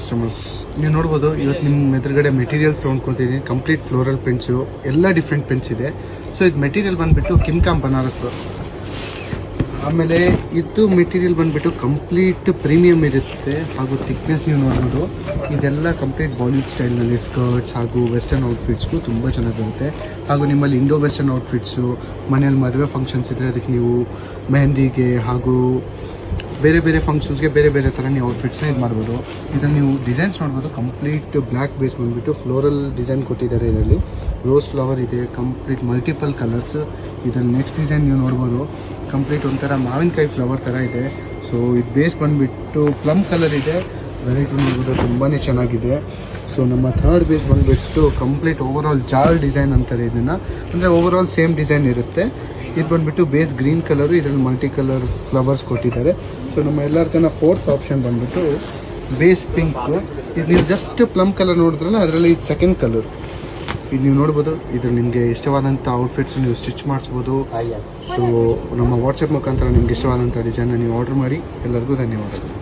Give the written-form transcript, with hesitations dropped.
Customers ನೀವು ನೋಡ್ಬೋದು ಇವತ್ತು ನಿಮ್ಮ ಎದುರುಗಡೆ ಮೆಟೀರಿಯಲ್ಸ್ ತೊಗೊಂಡ್ಕೊತಿದ್ದೀನಿ. ಕಂಪ್ಲೀಟ್ ಫ್ಲೋರಲ್ ಪ್ರಿಂಟ್ಸು ಎಲ್ಲ ಡಿಫ್ರೆಂಟ್ ಪ್ರಿಂಟ್ಸ್ ಇದೆ. ಸೊ ಇದು ಮೆಟೀರಿಯಲ್ ಬಂದುಬಿಟ್ಟು ಕಿಮ್ಕಾಮ್ ಬನಾರಸ್. ಆಮೇಲೆ ಇದು ಮೆಟೀರಿಯಲ್ ಬಂದುಬಿಟ್ಟು ಕಂಪ್ಲೀಟ್ ಪ್ರೀಮಿಯಮ್ ಇರುತ್ತೆ ಹಾಗೂ ಥಿಕ್ನೆಸ್ ನೀವು ನೋಡ್ಬೋದು. ಇದೆಲ್ಲ ಕಂಪ್ಲೀಟ್ ಬಾಲಿವುಡ್ ಸ್ಟೈಲ್ನಲ್ಲಿ ಸ್ಕರ್ಟ್ಸ್ ಹಾಗೂ ವೆಸ್ಟರ್ನ್ ಔಟ್ಫಿಟ್ಸ್ಗೂ ತುಂಬ ಚೆನ್ನಾಗಿ ಬರುತ್ತೆ. ಹಾಗೂ ನಿಮ್ಮಲ್ಲಿ ಇಂಡೋ ವೆಸ್ಟರ್ನ್ ಔಟ್ಫಿಟ್ಸು, ಮನೇಲಿ ಮದುವೆ ಫಂಕ್ಷನ್ಸ್ ಇದ್ದರೆ ಅದಕ್ಕೆ ನೀವು ಮೆಹಂದಿಗೆ ಹಾಗೂ ಬೇರೆ ಬೇರೆ ಫಂಕ್ಷನ್ಸ್ಗೆ ಬೇರೆ ಬೇರೆ ಥರ ನೀವು ಔಟ್ಫಿಟ್ಸ್ನ ಇದು ಮಾಡ್ಬೋದು. ಇದನ್ನು ನೀವು ಡಿಸೈನ್ಸ್ ನೋಡ್ಬೋದು. ಕಂಪ್ಲೀಟ್ ಬ್ಲ್ಯಾಕ್ ಬೇಸ್ ಬಂದುಬಿಟ್ಟು ಫ್ಲೋರಲ್ ಡಿಸೈನ್ ಕೊಟ್ಟಿದ್ದಾರೆ. ಇದರಲ್ಲಿ ರೋಸ್ ಫ್ಲವರ್ ಇದೆ, ಕಂಪ್ಲೀಟ್ ಮಲ್ಟಿಪಲ್ ಕಲರ್ಸ್. ಇದರಲ್ಲಿ ನೆಕ್ಸ್ಟ್ ಡಿಸೈನ್ ನೀವು ನೋಡ್ಬೋದು, ಕಂಪ್ಲೀಟ್ ಒಂಥರ ಮಾವಿನಕಾಯಿ ಫ್ಲವರ್ ಥರ ಇದೆ. ಸೊ ಇದು ಬೇಸ್ ಬಂದುಬಿಟ್ಟು ಪ್ಲಮ್ ಕಲರ್ ಇದೆ. ವೆರೈಟಿ ನೋಡ್ಬೋದು, ತುಂಬಾ ಚೆನ್ನಾಗಿದೆ. ಸೊ ನಮ್ಮ ಥರ್ಡ್ ಬೇಸ್ ಬಂದುಬಿಟ್ಟು ಕಂಪ್ಲೀಟ್ ಓವರಾಲ್ ಜಾಲ್ ಡಿಸೈನ್ ಅಂತಾರೆ ಇದನ್ನು. ಅಂದರೆ ಓವರಾಲ್ ಸೇಮ್ ಡಿಸೈನ್ ಇರುತ್ತೆ. ಇದು ಬಂದುಬಿಟ್ಟು ಬೇಸ್ ಗ್ರೀನ್ ಕಲರು, ಇದರಲ್ಲಿ ಮಲ್ಟಿ ಕಲರ್ ಫ್ಲವರ್ಸ್ ಕೊಟ್ಟಿದ್ದಾರೆ. ಸೊ ನಮ್ಮ ಎಲ್ಲರಿಗನ ಫೋರ್ತ್ ಆಪ್ಷನ್ ಬಂದುಬಿಟ್ಟು ಬೇಸ್ ಪಿಂಕು. ಇದು ನೀವು ಜಸ್ಟ್ ಪ್ಲಮ್ ಕಲರ್ ನೋಡಿದ್ರಲ್ಲ, ಅದರಲ್ಲಿ ಇದು ಸೆಕೆಂಡ್ ಕಲರ್. ಇದು ನೀವು ನೋಡ್ಬೋದು. ಇದರಲ್ಲಿ ನಿಮಗೆ ಇಷ್ಟವಾದಂಥ ಔಟ್ಫಿಟ್ಸ್ ನೀವು ಸ್ಟಿಚ್ ಮಾಡಿಸ್ಬೋದು. ಸೊ ನಮ್ಮ ವಾಟ್ಸಪ್ ಮುಖಾಂತರ ನಿಮ್ಗೆ ಇಷ್ಟವಾದಂಥ ಡಿಸೈನ್ನ ನೀವು ಆರ್ಡರ್ ಮಾಡಿ. ಎಲ್ಲರಿಗೂ ಧನ್ಯವಾದಗಳು.